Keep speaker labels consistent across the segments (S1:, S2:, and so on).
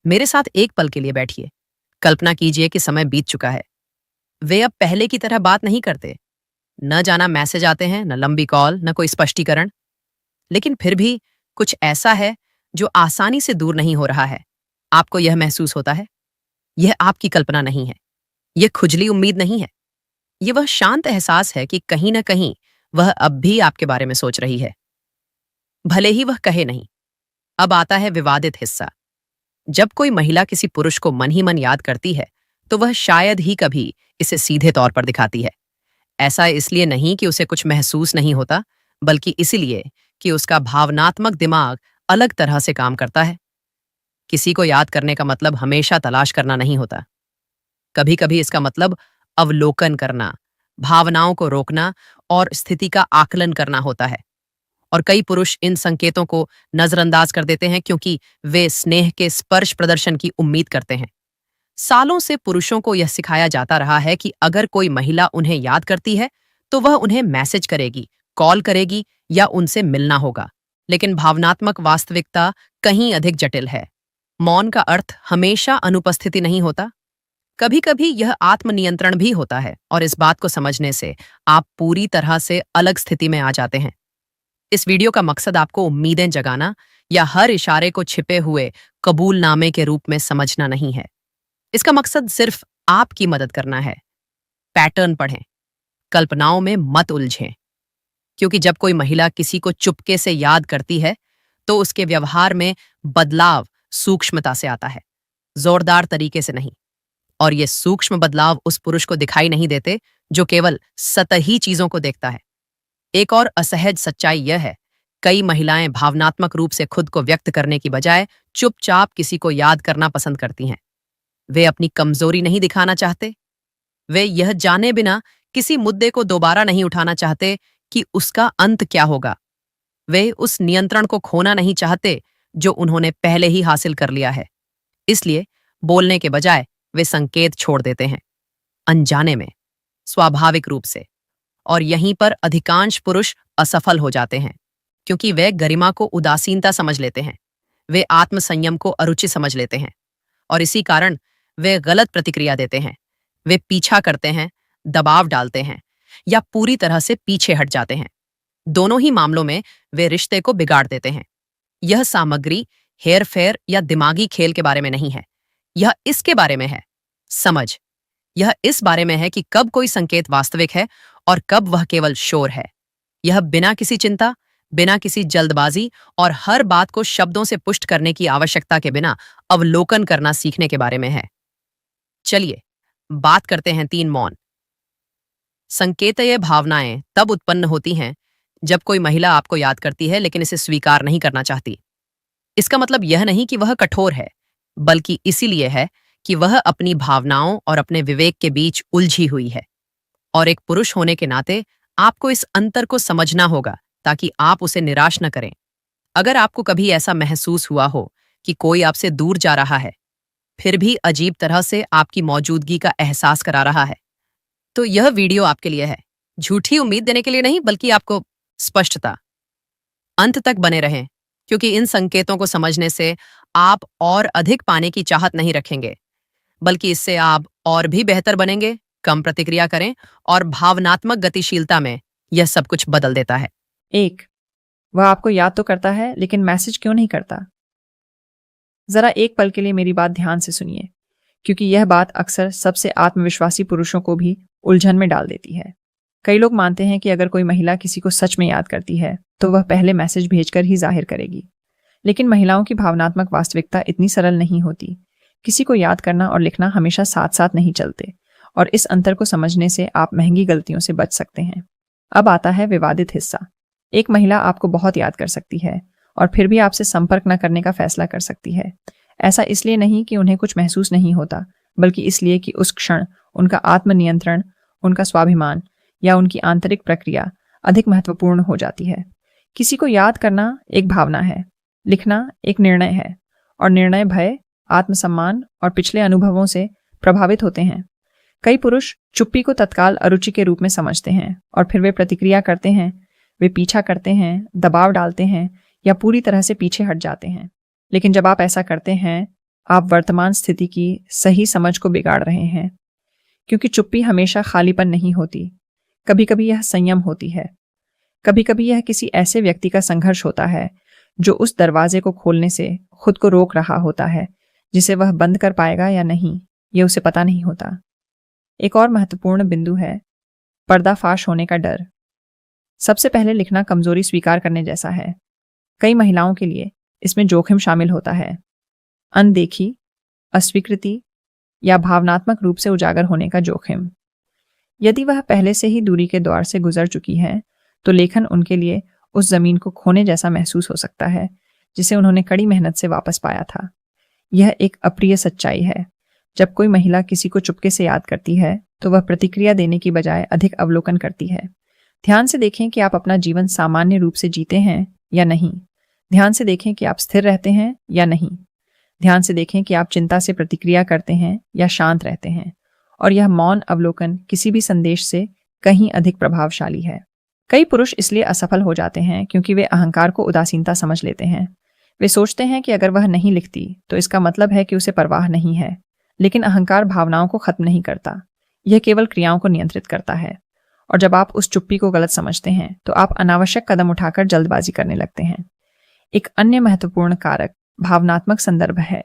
S1: मेरे साथ एक पल के लिए बैठिए। कल्पना कीजिए कि समय बीत चुका है। वे अब पहले की तरह बात नहीं करते। न जाना मैसेज आते हैं, न लंबी कॉल, न कोई स्पष्टीकरण। लेकिन फिर भी कुछ ऐसा है जो आसानी से दूर नहीं हो रहा है। आपको यह महसूस होता है, यह आपकी कल्पना नहीं है, यह खुजली उम्मीद नहीं है। यह वह शांत एहसास है कि कहीं न कहीं वह अब भी आपके बारे में सोच रही है, भले ही वह कहे नहीं। अब आता है विवादित हिस्सा। जब कोई महिला किसी पुरुष को मन ही मन याद करती है, तो वह शायद ही कभी इसे सीधे तौर पर दिखाती है। ऐसा इसलिए नहीं कि उसे कुछ महसूस नहीं होता, बल्कि इसलिए कि उसका भावनात्मक दिमाग अलग तरह से काम करता है। किसी को याद करने का मतलब हमेशा तलाश करना नहीं होता। कभी कभी इसका मतलब अवलोकन करना, भावनाओं को रोकना और स्थिति का आकलन करना होता है। और कई पुरुष इन संकेतों को नजरअंदाज कर देते हैं क्योंकि वे स्नेह के स्पर्श प्रदर्शन की उम्मीद करते हैं। सालों से पुरुषों को यह सिखाया जाता रहा है कि अगर कोई महिला उन्हें याद करती है, तो वह उन्हें मैसेज करेगी, कॉल करेगी या उनसे मिलना होगा। लेकिन भावनात्मक वास्तविकता कहीं अधिक जटिल है। मौन का अर्थ हमेशा अनुपस्थिति नहीं होता। कभी कभी यह आत्मनियंत्रण भी होता है, और इस बात को समझने से आप पूरी तरह से अलग स्थिति में आ जाते हैं। इस वीडियो का मकसद आपको उम्मीदें जगाना या हर इशारे को छिपे हुए कबूलनामे के रूप में समझना नहीं है। इसका मकसद सिर्फ आपकी मदद करना है। पैटर्न पढ़ें, कल्पनाओं में मत उलझें। क्योंकि जब कोई महिला किसी को चुपके से याद करती है, तो उसके व्यवहार में बदलाव सूक्ष्मता से आता है, जोरदार तरीके से नहीं। और ये सूक्ष्म बदलाव उस पुरुष को दिखाई नहीं देते जो केवल सतही चीजों को देखता है। एक और असहज सच्चाई यह है, कई महिलाएं भावनात्मक रूप से खुद को व्यक्त करने की बजाय चुपचाप किसी को याद करना पसंद करती हैं। वे अपनी कमजोरी नहीं दिखाना चाहते। वे यह जाने बिना किसी मुद्दे को दोबारा नहीं उठाना चाहते कि उसका अंत क्या होगा। वे उस नियंत्रण को खोना नहीं चाहते जो उन्होंने पहले ही हासिल कर लिया है। इसलिए बोलने के बजाय वे संकेत छोड़ देते हैं, अनजाने में, स्वाभाविक रूप से। और यहीं पर अधिकांश पुरुष असफल हो जाते हैं, क्योंकि वे गरिमा को उदासीनता समझ लेते हैं, वे आत्मसंयम को अरुचि समझ लेते हैं, और इसी कारण वे गलत प्रतिक्रिया देते हैं। वे पीछा करते हैं, दबाव डालते हैं, या पूरी तरह से पीछे हट जाते हैं। दोनों ही मामलों में वे रिश्ते को बिगाड़ देते हैं। यह सामग्री हेरफेर या दिमागी खेल के बारे में नहीं है, यह इसके बारे में है, समझ। यह इस बारे में है कि कब कोई संकेत वास्तविक है और कब वह केवल शोर है। यह बिना किसी चिंता, बिना किसी जल्दबाजी और हर बात को शब्दों से पुष्ट करने की आवश्यकता के बिना अवलोकन करना सीखने के बारे में है। चलिए बात करते हैं 3 मौन। संकेतय भावनाएं तब उत्पन्न होती हैं जब कोई महिला आपको याद करती है लेकिन इसे स्वीकार नहीं करना चाहती। इसका मतलब यह नहीं कि वह कठोर है, बल्कि इसीलिए है कि वह अपनी भावनाओं और अपने विवेक के बीच उलझी हुई है। और एक पुरुष होने के नाते आपको इस अंतर को समझना होगा ताकि आप उसे निराश न करें। अगर आपको कभी ऐसा महसूस हुआ हो कि कोई आपसे दूर जा रहा है, फिर भी अजीब तरह से आपकी मौजूदगी का एहसास करा रहा है, तो यह वीडियो आपके लिए है। झूठी उम्मीद देने के लिए नहीं, बल्कि आपको स्पष्टता। अंत तक बने रहें, क्योंकि इन संकेतों को समझने से आप और अधिक पाने की चाहत नहीं रखेंगे, बल्कि इससे आप और भी बेहतर बनेंगे। कम प्रतिक्रिया करें, और भावनात्मक गतिशीलता में यह सब कुछ बदल देता है।
S2: 1. वह आपको याद तो करता है, लेकिन मैसेज क्यों नहीं करता? जरा एक पल के लिए मेरी बात ध्यान से सुनिए, क्योंकि यह बात अक्सर सबसे आत्मविश्वासी पुरुषों को भी उलझन में डाल देती है। कई लोग मानते हैं कि अगर कोई महिला किसी को सच में याद करती है, तो वह पहले मैसेज भेजकर ही जाहिर करेगी। लेकिन महिलाओं की भावनात्मक वास्तविकता इतनी सरल नहीं होती। किसी को याद करना और लिखना हमेशा साथ साथ नहीं चलते, और इस अंतर को समझने से आप महंगी गलतियों से बच सकते हैं। अब आता है विवादित हिस्सा। एक महिला आपको बहुत याद कर सकती है और फिर भी आपसे संपर्क न करने का फैसला कर सकती है। ऐसा इसलिए नहीं कि उन्हें कुछ महसूस नहीं होता, बल्कि इसलिए कि उस क्षण उनका आत्मनियंत्रण, उनका स्वाभिमान या उनकी आंतरिक प्रक्रिया अधिक महत्वपूर्ण हो जाती है। किसी को याद करना एक भावना है, लिखना एक निर्णय है, और निर्णय भय, आत्मसम्मान और पिछले अनुभवों से प्रभावित होते हैं। कई पुरुष चुप्पी को तत्काल अरुचि के रूप में समझते हैं, और फिर वे प्रतिक्रिया करते हैं, वे पीछा करते हैं, दबाव डालते हैं या पूरी तरह से पीछे हट जाते हैं। लेकिन जब आप ऐसा करते हैं, आप वर्तमान स्थिति की सही समझ को बिगाड़ रहे हैं, क्योंकि चुप्पी हमेशा खालीपन नहीं होती। कभी कभी यह संयम होती है। कभी कभी यह किसी ऐसे व्यक्ति का संघर्ष होता है जो उस दरवाजे को खोलने से खुद को रोक रहा होता है जिसे वह बंद कर पाएगा या नहीं, यह उसे पता नहीं होता। एक और महत्वपूर्ण बिंदु है पर्दाफाश होने का डर। सबसे पहले लिखना कमजोरी स्वीकार करने जैसा है। कई महिलाओं के लिए इसमें जोखिम शामिल होता है, अनदेखी, अस्वीकृति या भावनात्मक रूप से उजागर होने का जोखिम। यदि वह पहले से ही दूरी के द्वार से गुजर चुकी है तो लेखन उनके लिए उस जमीन को खोने जैसा महसूस हो सकता है जिसे उन्होंने कड़ी मेहनत से वापस पाया था। यह एक अप्रिय सच्चाई है। जब कोई महिला किसी को चुपके से याद करती है तो वह प्रतिक्रिया देने की बजाय अधिक अवलोकन करती है। ध्यान से देखें कि आप अपना जीवन सामान्य रूप से जीते हैं या नहीं। ध्यान से देखें कि आप स्थिर रहते हैं या नहीं। ध्यान से देखें कि आप चिंता से प्रतिक्रिया करते हैं या शांत रहते हैं। और यह मौन अवलोकन किसी भी संदेश से कहीं अधिक प्रभावशाली है। कई पुरुष इसलिए असफल हो जाते हैं क्योंकि वे अहंकार को उदासीनता समझ लेते हैं। वे सोचते हैं कि अगर वह नहीं लिखती तो इसका मतलब है कि उसे परवाह नहीं है। लेकिन अहंकार भावनाओं को खत्म नहीं करता, यह केवल क्रियाओं को नियंत्रित करता है। और जब आप उस चुप्पी को गलत समझते हैं तो आप अनावश्यक कदम उठाकर जल्दबाजी करने लगते हैं। एक अन्य महत्वपूर्ण कारक भावनात्मक संदर्भ है।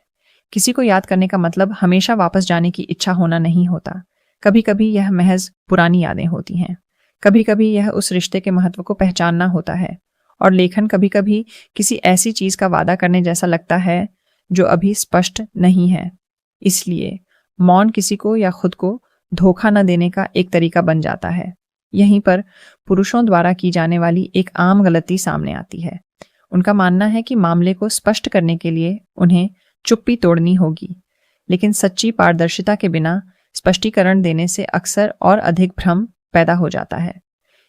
S2: किसी को याद करने का मतलब हमेशा वापस जाने की इच्छा होना नहीं होता। कभी कभी यह महज पुरानी यादें होती हैं। कभी कभी यह उस रिश्ते के महत्व को पहचानना होता है। और लेखन कभी कभी किसी ऐसी चीज का वादा करने जैसा लगता है जो अभी स्पष्ट नहीं है। इसलिए मौन किसी को या खुद को धोखा न देने का एक तरीका बन जाता है। यहीं पर पुरुषों द्वारा की जाने वाली एक आम गलती सामने आती है। उनका मानना है कि मामले को स्पष्ट करने के लिए उन्हें चुप्पी तोड़नी होगी, लेकिन सच्ची पारदर्शिता के बिना स्पष्टीकरण देने से अक्सर और अधिक भ्रम पैदा हो जाता है।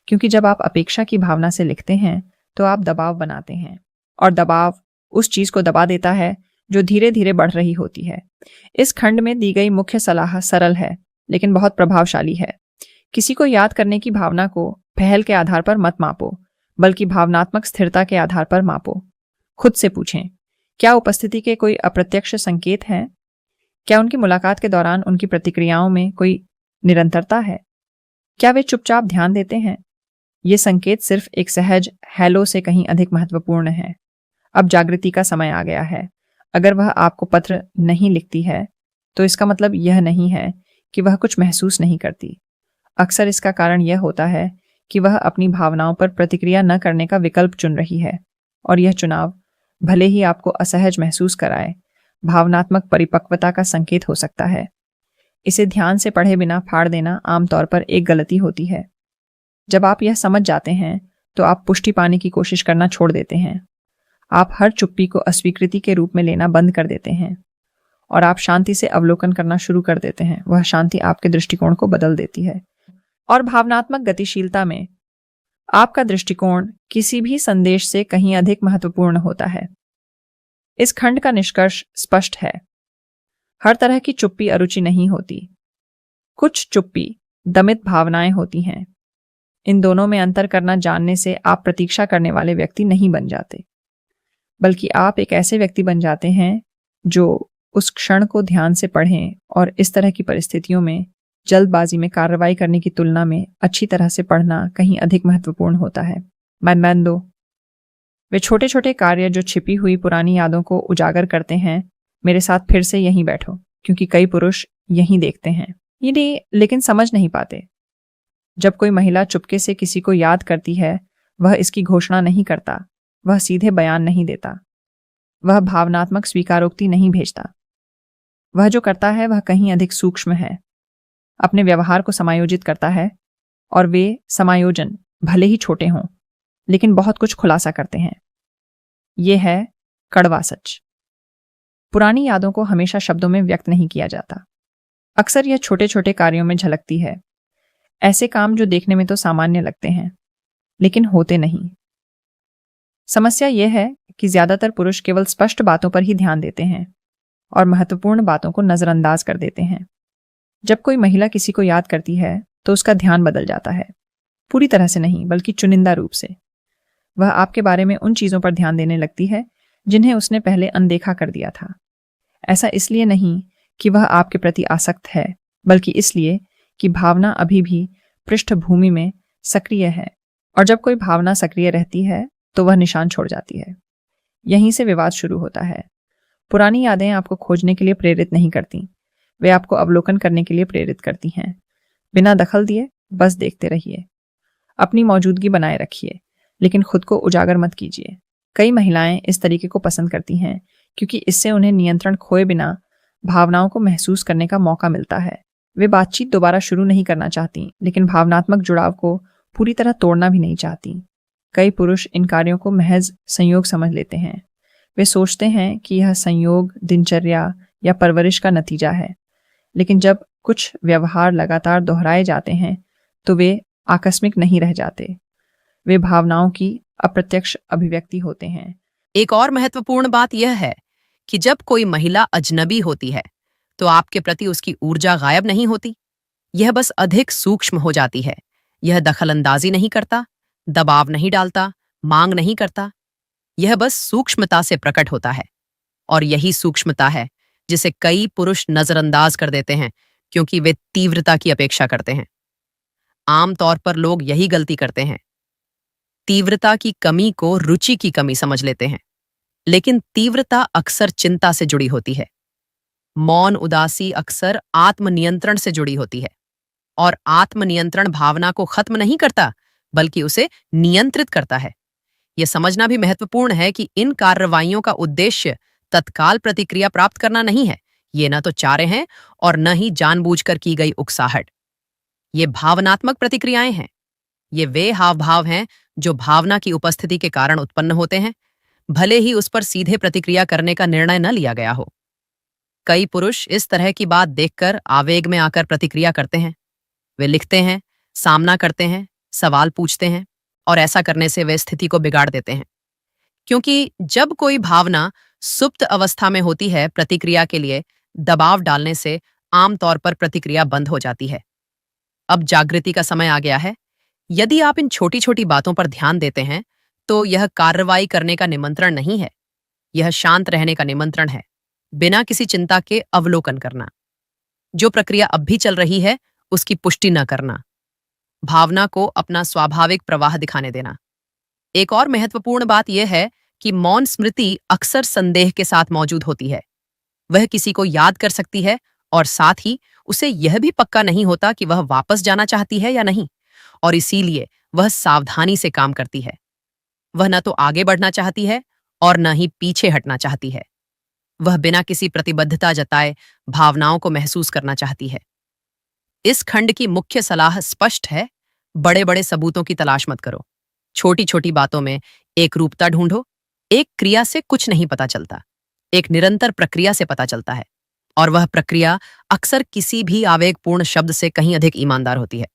S2: क्योंकि जब आप अपेक्षा की भावना से लिखते हैं तो आप दबाव बनाते हैं, और दबाव उस चीज को दबा देता है जो धीरे धीरे बढ़ रही होती है। इस खंड में दी गई मुख्य सलाह सरल है लेकिन बहुत प्रभावशाली है। किसी को याद करने की भावना को पहल के आधार पर मत मापो, बल्कि भावनात्मक स्थिरता के आधार पर मापो। खुद से पूछें, क्या उपस्थिति के कोई अप्रत्यक्ष संकेत हैं? क्या उनकी मुलाकात के दौरान उनकी प्रतिक्रियाओं में कोई निरंतरता है? क्या वे चुपचाप ध्यान देते हैं? ये संकेत सिर्फ एक सहज हेलो से कहीं अधिक महत्वपूर्ण है। अब जागृति का समय आ गया है। अगर वह आपको पत्र नहीं लिखती है तो इसका मतलब यह नहीं है कि वह कुछ महसूस नहीं करती। अक्सर इसका कारण यह होता है कि वह अपनी भावनाओं पर प्रतिक्रिया न करने का विकल्प चुन रही है, और यह चुनाव भले ही आपको असहज महसूस कराए, भावनात्मक परिपक्वता का संकेत हो सकता है। इसे ध्यान से पढ़े बिना फाड़ देना आमतौर पर एक गलती होती है। जब आप यह समझ जाते हैं तो आप पुष्टि पाने की कोशिश करना छोड़ देते हैं। आप हर चुप्पी को अस्वीकृति के रूप में लेना बंद कर देते हैं और आप शांति से अवलोकन करना शुरू कर देते हैं। वह शांति आपके दृष्टिकोण को बदल देती है। और भावनात्मक गतिशीलता में आपका दृष्टिकोण किसी भी संदेश से कहीं अधिक महत्वपूर्ण होता है। इस खंड का निष्कर्ष स्पष्ट है। हर तरह की चुप्पी अरुचि नहीं होती। कुछ चुप्पी दमित भावनाएं होती हैं। इन दोनों में अंतर करना जानने से आप प्रतीक्षा करने वाले व्यक्ति नहीं बन जाते, बल्कि आप एक ऐसे व्यक्ति बन जाते हैं जो उस क्षण को ध्यान से पढ़ें और इस तरह की परिस्थितियों में जल्दबाजी में कार्रवाई करने की तुलना में अच्छी तरह से पढ़ना कहीं अधिक महत्वपूर्ण होता है। मनमंदो, वे छोटे छोटे कार्य जो छिपी हुई पुरानी यादों को उजागर करते हैं। मेरे साथ फिर से यहीं बैठो, क्योंकि कई पुरुष यहीं देखते हैं ये लेकिन समझ नहीं पाते। जब कोई महिला चुपके से किसी को याद करती है, वह इसकी घोषणा नहीं करता, वह सीधे बयान नहीं देता, वह भावनात्मक स्वीकारोक्ति नहीं भेजता। वह जो करता है वह कहीं अधिक सूक्ष्म है, अपने व्यवहार को समायोजित करता है, और वे समायोजन भले ही छोटे हों लेकिन बहुत कुछ खुलासा करते हैं। यह है कड़वा सच। पुरानी यादों को हमेशा शब्दों में व्यक्त नहीं किया जाता। अक्सर यह छोटे छोटे कार्यों में झलकती है। ऐसे काम जो देखने में तो सामान्य लगते हैं लेकिन होते नहीं। समस्या यह है कि ज्यादातर पुरुष केवल स्पष्ट बातों पर ही ध्यान देते हैं और महत्वपूर्ण बातों को नजरअंदाज कर देते हैं। जब कोई महिला किसी को याद करती है तो उसका ध्यान बदल जाता है, पूरी तरह से नहीं बल्कि चुनिंदा रूप से। वह आपके बारे में उन चीजों पर ध्यान देने लगती है जिन्हें उसने पहले अनदेखा कर दिया था। ऐसा इसलिए नहीं कि वह आपके प्रति आसक्त है, बल्कि इसलिए कि भावना अभी भी पृष्ठभूमि में सक्रिय है। और जब कोई भावना सक्रिय रहती है तो वह निशान छोड़ जाती है। यहीं से विवाद शुरू होता है। पुरानी यादें आपको खोजने के लिए प्रेरित नहीं करती, वे आपको अवलोकन करने के लिए प्रेरित करती हैं। बिना दखल दिए बस देखते रहिए। अपनी मौजूदगी बनाए रखिए, लेकिन खुद को उजागर मत कीजिए। कई महिलाएं इस तरीके को पसंद करती हैं क्योंकि इससे उन्हें नियंत्रण खोए बिना भावनाओं को महसूस करने का मौका मिलता है। वे बातचीत दोबारा शुरू नहीं करना चाहती, लेकिन भावनात्मक जुड़ाव को पूरी तरह तोड़ना भी नहीं चाहती। कई पुरुष इन कार्यों को महज संयोग समझ लेते हैं। वे सोचते हैं कि यह संयोग, दिनचर्या या परवरिश का नतीजा है। लेकिन जब कुछ व्यवहार लगातार दोहराए जाते हैं तो वे आकस्मिक नहीं रह जाते, वे भावनाओं की अप्रत्यक्ष अभिव्यक्ति होते हैं।
S1: एक और महत्वपूर्ण बात यह है कि जब कोई महिला अजनबी होती है तो आपके प्रति उसकी ऊर्जा गायब नहीं होती, यह बस अधिक सूक्ष्म हो जाती है। यह दखलंदाजी नहीं करता, दबाव नहीं डालता, मांग नहीं करता, यह बस सूक्ष्मता से प्रकट होता है। और यही सूक्ष्मता है जिसे कई पुरुष नजरअंदाज कर देते हैं क्योंकि वे तीव्रता की अपेक्षा करते हैं। आमतौर पर लोग यही गलती करते हैं, तीव्रता की कमी को रुचि की कमी समझ लेते हैं, लेकिन तीव्रता अक्सर चिंता से जुड़ी होती है। मौन उदासी अक्सर आत्मनियंत्रण से जुड़ी होती है, और आत्मनियंत्रण भावना को खत्म नहीं करता बल्कि उसे नियंत्रित करता है। यह समझना भी महत्वपूर्ण है कि इन कार्रवाइयों का उद्देश्य तत्काल प्रतिक्रिया प्राप्त करना नहीं है। ये न तो चारे हैं और न ही जानबूझकर की गई उकसाहट। ये भावनात्मक प्रतिक्रियाएं हैं। ये वे हाव भाव हैं जो भावना की उपस्थिति के कारण उत्पन्न होते हैं, भले ही उस पर सीधे प्रतिक्रिया करने का निर्णय न लिया गया हो। कई पुरुष इस तरह की बात देखकर आवेग में आकर प्रतिक्रिया करते हैं। वे लिखते हैं, सामना करते हैं, सवाल पूछते हैं, और ऐसा करने से वे स्थिति को बिगाड़ देते हैं। क्योंकि जब कोई भावना सुप्त अवस्था में होती है, प्रतिक्रिया के लिए दबाव डालने से आमतौर पर प्रतिक्रिया बंद हो जाती है। अब जागृति का समय आ गया है। यदि आप इन छोटी छोटी बातों पर ध्यान देते हैं तो यह कार्रवाई करने का निमंत्रण नहीं है, यह शांत रहने का निमंत्रण है। बिना किसी चिंता के अवलोकन करना, जो प्रक्रिया अब भी चल रही है उसकी पुष्टि न करना, भावना को अपना स्वाभाविक प्रवाह दिखाने देना। एक और महत्वपूर्ण बात यह है कि मौन स्मृति अक्सर संदेह के साथ मौजूद होती है। वह किसी को याद कर सकती है और साथ ही उसे यह भी पक्का नहीं होता कि वह वापस जाना चाहती है या नहीं, और इसीलिए वह सावधानी से काम करती है। वह न तो आगे बढ़ना चाहती है और न ही पीछे हटना चाहती है। वह बिना किसी प्रतिबद्धता जताए भावनाओं को महसूस करना चाहती है। इस खंड की मुख्य सलाह स्पष्ट है, बड़े बड़े सबूतों की तलाश मत करो। छोटी छोटी बातों में एक रूपता ढूंढो। एक क्रिया से कुछ नहीं पता चलता, एक निरंतर प्रक्रिया से पता चलता है, और वह प्रक्रिया अक्सर किसी भी आवेगपूर्ण शब्द से कहीं अधिक ईमानदार होती है।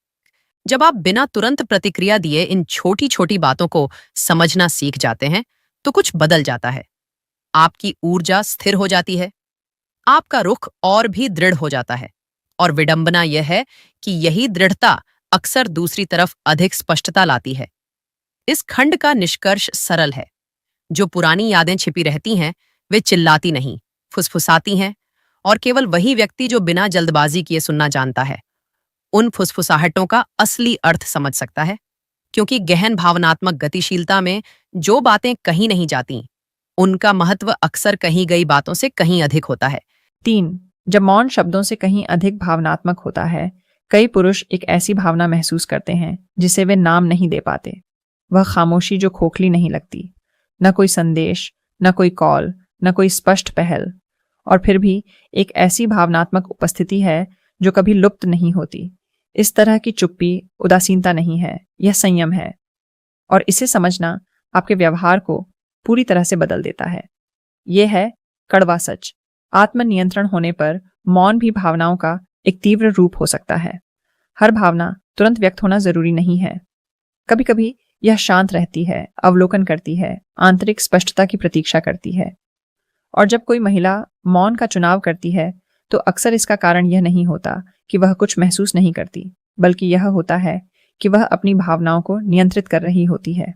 S1: जब आप बिना तुरंत प्रतिक्रिया दिए इन छोटी छोटी बातों को समझना सीख जाते हैं तो कुछ बदल जाता है। आपकी ऊर्जा स्थिर हो जाती है, आपका रुख और भी दृढ़ हो जाता है, और विडंबना यह है कि यही दृढ़ता अक्सर दूसरी तरफ अधिक स्पष्टता लाती है। इस खंड का निष्कर्ष सरल है। जो पुरानी यादें छिपी रहती हैं वे चिल्लाती नहीं, फुसफुसाती हैं, और केवल वही व्यक्ति जो बिना जल्दबाजी किए सुनना जानता है उन फुसफुसाहटों का असली अर्थ समझ सकता है। क्योंकि गहन भावनात्मक गतिशीलता में जो बातें कहीं नहीं जाती उनका महत्व अक्सर कहीं गई बातों से कहीं अधिक होता है।
S2: 3. जब मौन शब्दों से कहीं अधिक भावनात्मक होता है, कई पुरुष एक ऐसी भावना महसूस करते हैं जिसे वे नाम नहीं दे पाते। वह खामोशी जो खोखली नहीं लगती, न कोई संदेश, न कोई कॉल, न कोई स्पष्ट पहल, और फिर भी एक ऐसी भावनात्मक उपस्थिति है जो कभी लुप्त नहीं होती। इस तरह की चुप्पी उदासीनता नहीं है, यह संयम है, और इसे समझना आपके व्यवहार को पूरी तरह से बदल देता है। यह है कड़वा सच। आत्मनियंत्रण होने पर मौन भी भावनाओं का एक तीव्र रूप हो सकता है। हर भावना तुरंत व्यक्त होना जरूरी नहीं है। कभी कभी यह शांत रहती है, अवलोकन करती है, आंतरिक स्पष्टता की प्रतीक्षा करती है। और जब कोई महिला मौन का चुनाव करती है तो अक्सर इसका कारण यह नहीं होता कि वह कुछ महसूस नहीं करती, बल्कि यह होता है कि वह अपनी भावनाओं को नियंत्रित कर रही होती है।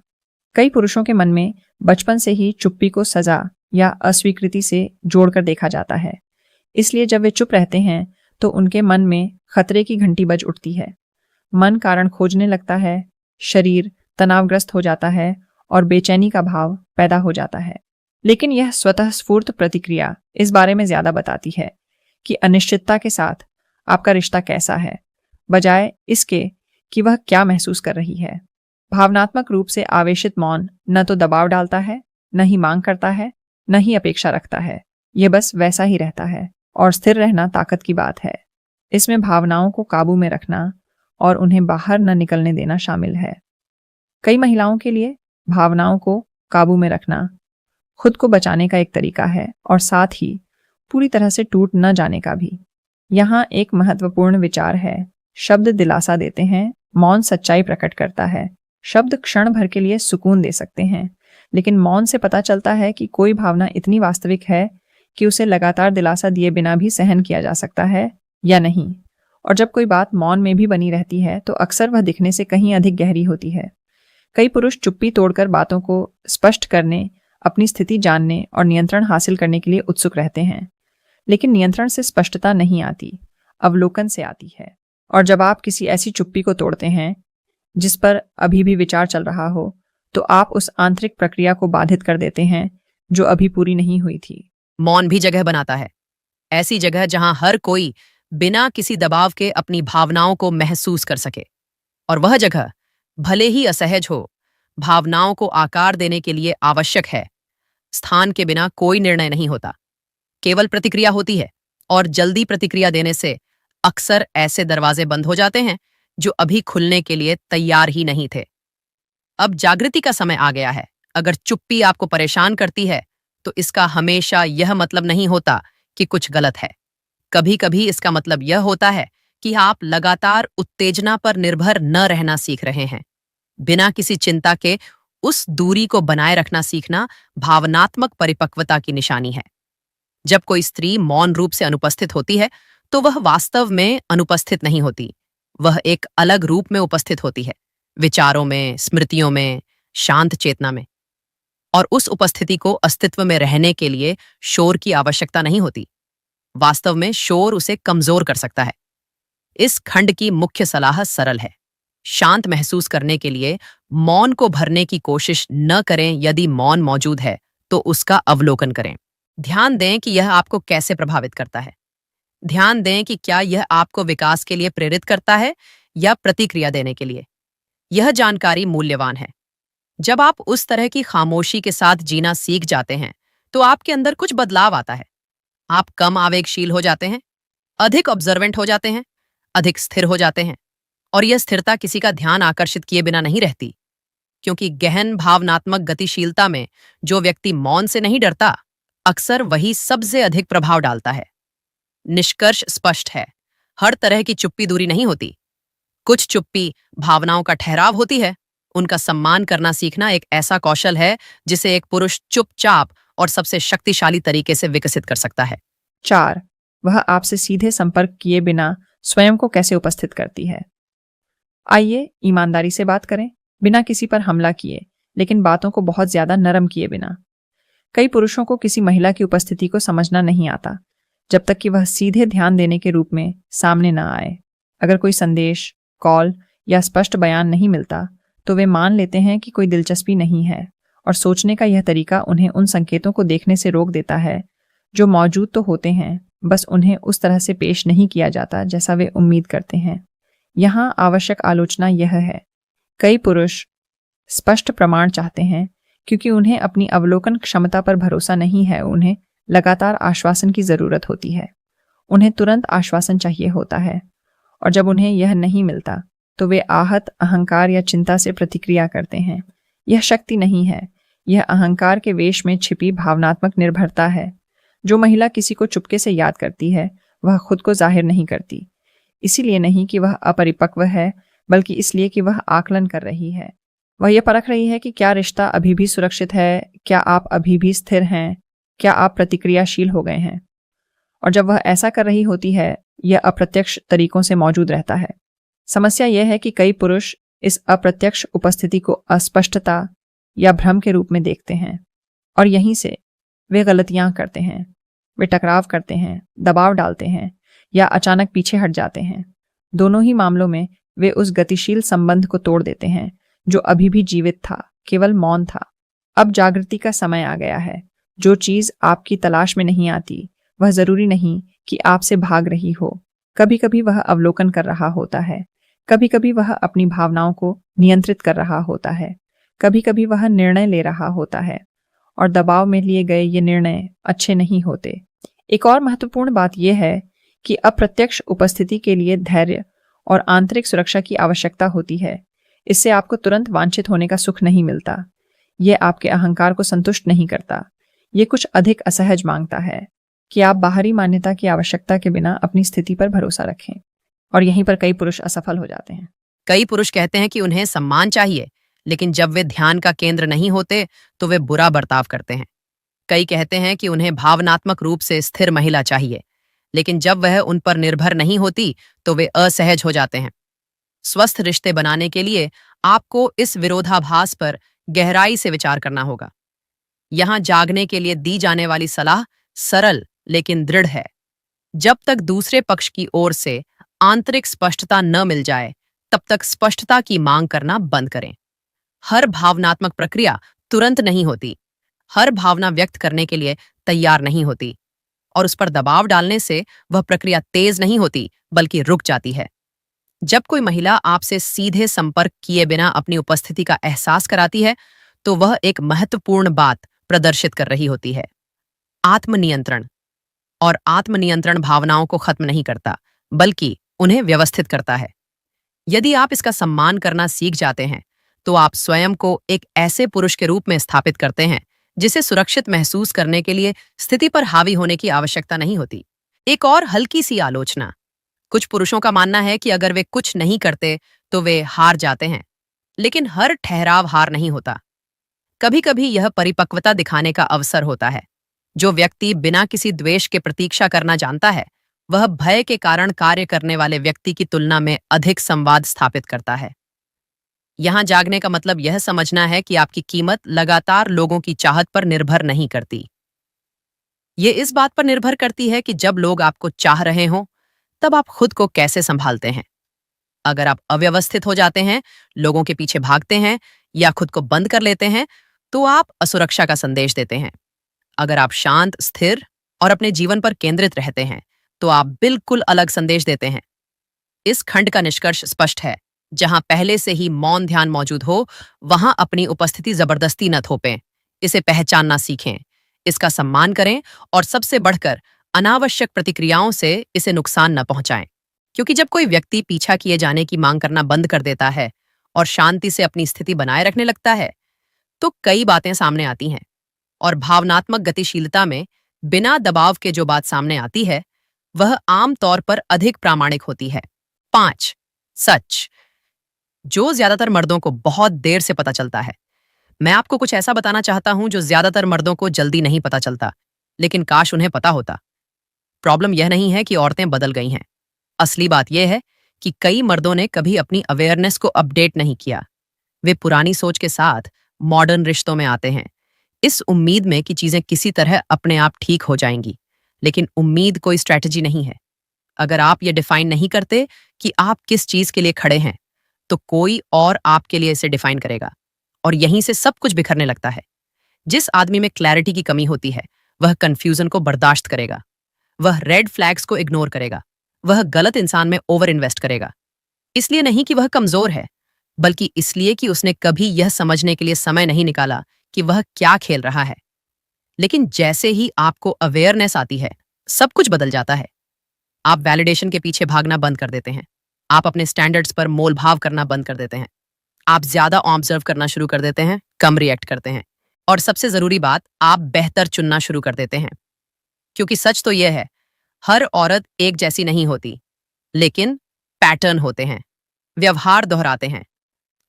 S2: कई पुरुषों के मन में बचपन से ही चुप्पी को सजा या अस्वीकृति से जोड़कर देखा जाता है। इसलिए जब वे चुप रहते हैं तो उनके मन में खतरे की घंटी बज उठती है। मन कारण खोजने लगता है, शरीर तनावग्रस्त हो जाता है और बेचैनी का भाव पैदा हो जाता है। लेकिन यह स्वतः स्फूर्त प्रतिक्रिया इस बारे में ज्यादा बताती है कि अनिश्चितता के साथ आपका रिश्ता कैसा है, बजाय इसके कि वह क्या महसूस कर रही है। भावनात्मक रूप से आवेशित मौन न तो दबाव डालता है, न ही मांग करता है, न ही अपेक्षा रखता है। यह बस वैसा ही रहता है और स्थिर रहना ताकत की बात है। इसमें भावनाओं को काबू में रखना और उन्हें बाहर न निकलने देना शामिल है। कई महिलाओं के लिए भावनाओं को काबू में रखना खुद को बचाने का एक तरीका है और साथ ही पूरी तरह से टूट न जाने का भी। यहाँ एक महत्वपूर्ण विचार है। शब्द दिलासा देते हैं, मौन सच्चाई प्रकट करता है। शब्द क्षण भर के लिए सुकून दे सकते हैं, लेकिन मौन से पता चलता है कि कोई भावना इतनी वास्तविक है कि उसे लगातार दिलासा दिए बिना भी सहन किया जा सकता है या नहीं। और जब कोई बात मौन में भी बनी रहती है तो अक्सर वह दिखने से कहीं अधिक गहरी होती है। कई पुरुष चुप्पी तोड़कर बातों को स्पष्ट करने, अपनी स्थिति जानने और नियंत्रण हासिल करने के लिए उत्सुक रहते हैं। लेकिन नियंत्रण से स्पष्टता नहीं आती, अवलोकन से आती है। और जब आप किसी ऐसी चुप्पी को तोड़ते हैं जिस पर अभी भी विचार चल रहा हो, तो आप उस आंतरिक प्रक्रिया को बाधित कर देते हैं जो अभी पूरी नहीं हुई थी।
S1: मौन भी जगह बनाता है, ऐसी जगह जहां हर कोई बिना किसी दबाव के अपनी भावनाओं को महसूस कर सके। और वह जगह भले ही असहज हो, भावनाओं को आकार देने के लिए आवश्यक है। स्थान के बिना कोई निर्णय नहीं होता, केवल प्रतिक्रिया होती है। और जल्दी प्रतिक्रिया देने से अक्सर ऐसे दरवाजे बंद हो जाते हैं जो अभी खुलने के लिए तैयार ही नहीं थे। अब जागृति का समय आ गया है। अगर चुप्पी आपको परेशान करती है तो इसका हमेशा यह मतलब नहीं होता कि कुछ गलत है। कभी कभी इसका मतलब यह होता है कि आप लगातार उत्तेजना पर निर्भर न रहना सीख रहे हैं। बिना किसी चिंता के उस दूरी को बनाए रखना सीखना भावनात्मक परिपक्वता की निशानी है। जब कोई स्त्री मौन रूप से अनुपस्थित होती है तो वह वास्तव में अनुपस्थित नहीं होती, वह एक अलग रूप में उपस्थित होती है, विचारों में, स्मृतियों में, शांत चेतना में। और उस उपस्थिति को अस्तित्व में रहने के लिए शोर की आवश्यकता नहीं होती। वास्तव में शोर उसे कमजोर कर सकता है। इस खंड की मुख्य सलाह सरल है। शांत महसूस करने के लिए मौन को भरने की कोशिश न करें। यदि मौन मौजूद है तो उसका अवलोकन करें। ध्यान दें कि यह आपको कैसे प्रभावित करता है। ध्यान दें कि क्या यह आपको विकास के लिए प्रेरित करता है या प्रतिक्रिया देने के लिए। यह जानकारी मूल्यवान है। जब आप उस तरह की खामोशी के साथ जीना सीख जाते हैं तो आपके अंदर कुछ बदलाव आता है। आप कम आवेगशील हो जाते हैं, अधिक ऑब्जर्वेंट हो जाते हैं, अधिक स्थिर हो जाते हैं। और यह स्थिरता किसी का ध्यान आकर्षित किए बिना नहीं रहती, क्योंकि गहन भावनात्मक गतिशीलता में जो व्यक्ति मौन से नहीं डरता, अक्सर वही सबसे अधिक प्रभाव डालता है। निष्कर्ष स्पष्ट है, हर तरह की चुप्पी दूरी नहीं होती। कुछ चुप्पी भावनाओं का ठहराव होती है। उनका सम्मान करना सीखना एक ऐसा कौशल है जिसे एक पुरुष चुपचाप और सबसे शक्तिशाली तरीके से विकसित कर सकता है।
S2: 4. वह आपसे सीधे संपर्क किए बिना स्वयं को कैसे उपस्थित करती है। आइए ईमानदारी से बात करें, बिना किसी पर हमला किए, लेकिन बातों को बहुत ज्यादा नरम किए बिना। कई पुरुषों को किसी महिला की उपस्थिति को समझना नहीं आता जब तक कि वह सीधे ध्यान देने के रूप में सामने न आए। अगर कोई संदेश, कॉल या स्पष्ट बयान नहीं मिलता तो वे मान लेते हैं कि कोई दिलचस्पी नहीं है, और सोचने का यह तरीका उन्हें उन संकेतों को देखने से रोक देता है जो मौजूद तो होते हैं, बस उन्हें उस तरह से पेश नहीं किया जाता जैसा वे उम्मीद करते हैं। यहाँ आवश्यक आलोचना यह है, कई पुरुष स्पष्ट प्रमाण चाहते हैं क्योंकि उन्हें अपनी अवलोकन क्षमता पर भरोसा नहीं है। उन्हें लगातार आश्वासन की जरूरत होती है, उन्हें तुरंत आश्वासन चाहिए होता है, और जब उन्हें यह नहीं मिलता तो वे आहत, अहंकार या चिंता से प्रतिक्रिया करते हैं। यह शक्ति नहीं है, यह अहंकार के वेश में छिपी भावनात्मक निर्भरता है। जो महिला किसी को चुपके से याद करती है वह खुद को जाहिर नहीं करती, इसीलिए नहीं कि वह अपरिपक्व है, बल्कि इसलिए कि वह आकलन कर रही है। वह यह परख रही है कि क्या रिश्ता अभी भी सुरक्षित है, क्या आप अभी भी स्थिर हैं, क्या आप प्रतिक्रियाशील हो गए हैं। और जब वह ऐसा कर रही होती है, यह अप्रत्यक्ष तरीकों से मौजूद रहता है। समस्या यह है कि कई पुरुष इस अप्रत्यक्ष उपस्थिति को अस्पष्टता या भ्रम के रूप में देखते हैं, और यहीं से वे गलतियां करते हैं, वे टकराव करते हैं, दबाव डालते हैं या अचानक पीछे हट जाते हैं। दोनों ही मामलों में वे उस गतिशील संबंध को तोड़ देते हैं जो अभी भी जीवित था, केवल मौन था। अब जागृति का समय आ गया है। जो चीज आपकी तलाश में नहीं आती वह जरूरी नहीं कि आपसे भाग रही हो। कभी कभी वह अवलोकन कर रहा होता है, कभी कभी वह अपनी भावनाओं को नियंत्रित कर रहा होता है, कभी कभी वह निर्णय ले रहा होता है, और दबाव में लिए गए ये निर्णय अच्छे नहीं होते। एक और महत्वपूर्ण बात यह है कि अप्रत्यक्ष उपस्थिति के लिए धैर्य और आंतरिक सुरक्षा की आवश्यकता होती है। इससे आपको तुरंत वांछित होने का सुख नहीं मिलता। यह आपके अहंकार को संतुष्ट नहीं करता। ये कुछ अधिक असहज मांगता है कि आप बाहरी मान्यता की आवश्यकता के बिना अपनी स्थिति पर भरोसा रखें, और यहीं पर कई पुरुष असफल हो जाते हैं।
S1: कई पुरुष कहते हैं कि उन्हें सम्मान चाहिए, लेकिन जब वे ध्यान का केंद्र नहीं होते तो वे बुरा बर्ताव करते हैं। कई कहते हैं कि उन्हें भावनात्मक रूप से स्थिर महिला चाहिए, लेकिन जब वह उन पर निर्भर नहीं होती तो वे असहज हो जाते हैं। स्वस्थ रिश्ते बनाने के लिए आपको इस विरोधाभास पर गहराई से विचार करना होगा। यहां जागने के लिए दी जाने वाली सलाह सरल लेकिन दृढ़ है। जब तक दूसरे पक्ष की ओर से आंतरिक स्पष्टता न मिल जाए, तब तक स्पष्टता की मांग करना बंद करें। हर भावनात्मक प्रक्रिया तुरंत नहीं होती। हर भावना व्यक्त करने के लिए तैयार नहीं होती, और उस पर दबाव डालने से वह प्रक्रिया तेज नहीं होती बल्कि रुक जाती है। जब कोई महिला आपसे सीधे संपर्क किए बिना अपनी उपस्थिति का एहसास कराती है, तो वह एक महत्वपूर्ण बात प्रदर्शित कर रही होती है। आत्मनियंत्रण। और आत्मनियंत्रण भावनाओं को खत्म नहीं करता, बल्कि उन्हें व्यवस्थित करता है। यदि आप इसका सम्मान करना सीख जाते हैं, तो आप स्वयं को एक ऐसे पुरुष के रूप में स्थापित करते हैं जिसे सुरक्षित महसूस करने के लिए स्थिति पर हावी होने की आवश्यकता नहीं होती। एक और हल्की सी आलोचना। कुछ पुरुषों का मानना है कि अगर वे कुछ नहीं करते तो वे हार जाते हैं, लेकिन हर ठहराव हार नहीं होता। कभी कभी यह परिपक्वता दिखाने का अवसर होता है। जो व्यक्ति बिना किसी द्वेष के प्रतीक्षा करना जानता है, वह भय के कारण कार्य करने वाले व्यक्ति की तुलना में अधिक संवाद स्थापित करता है। यहां जागने का मतलब यह समझना है कि आपकी कीमत लगातार लोगों की चाहत पर निर्भर नहीं करती। ये इस बात पर निर्भर करती है कि जब लोग आपको चाह रहे हों, तब आप खुद को कैसे संभालते हैं। अगर आप अव्यवस्थित हो जाते हैं, लोगों के पीछे भागते हैं या खुद को बंद कर लेते हैं, तो आप असुरक्षा का संदेश देते हैं। अगर आप शांत, स्थिर और अपने जीवन पर केंद्रित रहते हैं, तो आप बिल्कुल अलग संदेश देते हैं। इस खंड का निष्कर्ष स्पष्ट है। जहां पहले से ही मौन ध्यान मौजूद हो, वहां अपनी उपस्थिति जबरदस्ती न थोपें। इसे पहचानना सीखें, इसका सम्मान करें, और सबसे बढ़कर अनावश्यक प्रतिक्रियाओं से इसे नुकसान न पहुंचाएं। क्योंकि जब कोई व्यक्ति पीछा किए जाने की मांग करना बंद कर देता है और शांति से अपनी स्थिति बनाए रखने लगता है, तो कई बातें सामने आती हैं। और भावनात्मक गतिशीलता में बिना दबाव के जो बात सामने आती है, वह आम तौर पर अधिक प्रामाणिक होती है। 5. सच, जो ज्यादातर मर्दों को बहुत देर से पता चलता है। मैं आपको कुछ ऐसा बताना चाहता हूं जो ज्यादातर मर्दों को जल्दी नहीं पता चलता, लेकिन काश उन्हें पता होता। प्रॉब्लम यह नहीं है कि औरतें बदल गई हैं। असली बात यह है कि कई मर्दों ने कभी अपनी अवेयरनेस को अपडेट नहीं किया। वे पुरानी सोच के साथ मॉडर्न रिश्तों में आते हैं, इस उम्मीद में कि चीजें किसी तरह अपने आप ठीक हो जाएंगी। लेकिन उम्मीद कोई स्ट्रैटेजी नहीं है। अगर आप ये डिफाइन नहीं करते कि आप किस चीज के लिए खड़े हैं, तो कोई और आपके लिए इसे डिफाइन करेगा, और यहीं से सब कुछ बिखरने लगता है। जिस आदमी में क्लैरिटी की कमी होती है, वह कंफ्यूजन को बर्दाश्त करेगा, वह रेड फ्लैग्स को इग्नोर करेगा, वह गलत इंसान में ओवर इन्वेस्ट करेगा। इसलिए नहीं कि वह कमजोर है, बल्कि इसलिए कि उसने कभी यह समझने के लिए समय नहीं निकाला कि वह क्या खेल रहा है। लेकिन जैसे ही आपको अवेयरनेस आती है, सब कुछ बदल जाता है। आप वैलिडेशन के पीछे भागना बंद कर देते हैं। आप अपने स्टैंडर्ड्स पर मोल भाव करना बंद कर देते हैं। आप ज्यादा ऑब्जर्व करना शुरू कर देते हैं, कम रिएक्ट करते हैं। और सबसे जरूरी बात, आप बेहतर चुनना शुरू कर देते हैं। क्योंकि सच तो यह है, हर औरत एक जैसी नहीं होती, लेकिन पैटर्न होते हैं, व्यवहार दोहराते हैं।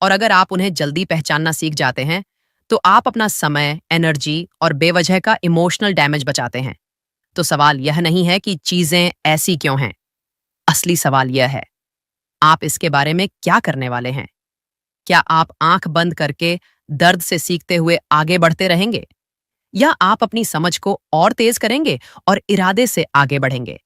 S1: और अगर आप उन्हें जल्दी पहचानना सीख जाते हैं, तो आप अपना समय, एनर्जी और बेवजह का इमोशनल डैमेज बचाते हैं। तो सवाल यह नहीं है कि चीजें ऐसी क्यों हैं। असली सवाल यह है, आप इसके बारे में क्या करने वाले हैं। क्या आप आंख बंद करके दर्द से सीखते हुए आगे बढ़ते रहेंगे, या आप अपनी समझ को और तेज करेंगे और इरादे से आगे बढ़ेंगे?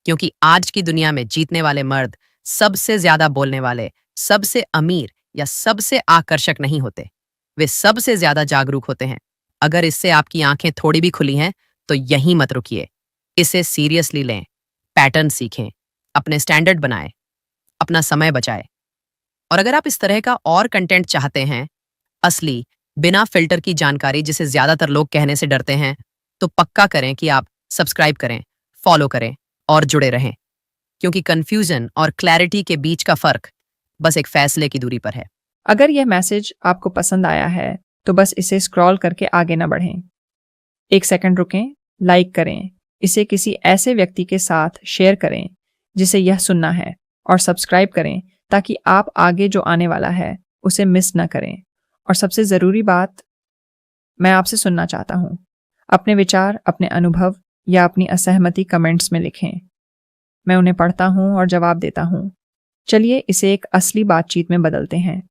S1: क्योंकि आज की दुनिया में जीतने वाले मर्द सबसे ज्यादा बोलने वाले, सबसे अमीर या सबसे आकर्षक नहीं होते। वे सबसे ज्यादा जागरूक होते हैं। अगर इससे आपकी आंखें थोड़ी भी खुली हैं, तो यहीं मत रुकिए। इसे सीरियसली लें, पैटर्न सीखें, अपने स्टैंडर्ड बनाएं, अपना समय बचाएं। और अगर आप इस तरह का और कंटेंट चाहते हैं, असली, बिना फिल्टर की जानकारी जिसे ज्यादातर लोग कहने से डरते हैं, तो पक्का करें कि आप सब्सक्राइब करें, फॉलो करें और जुड़े रहें। क्योंकि कंफ्यूजन और क्लैरिटी के बीच का फर्क बस एक फैसले की दूरी पर है।
S2: अगर यह मैसेज आपको पसंद आया है तो बस इसे स्क्रॉल करके आगे न बढ़ें। 1 सेकंड रुकें, लाइक करें, इसे किसी ऐसे व्यक्ति के साथ शेयर करें जिसे यह सुनना है, और सब्सक्राइब करें ताकि आप आगे जो आने वाला है उसे मिस न करें। और सबसे ज़रूरी बात, मैं आपसे सुनना चाहता हूँ। अपने विचार, अपने अनुभव या अपनी असहमति कमेंट्स में लिखें। मैं उन्हें पढ़ता हूँ और जवाब देता हूँ। चलिए इसे एक असली बातचीत में बदलते हैं।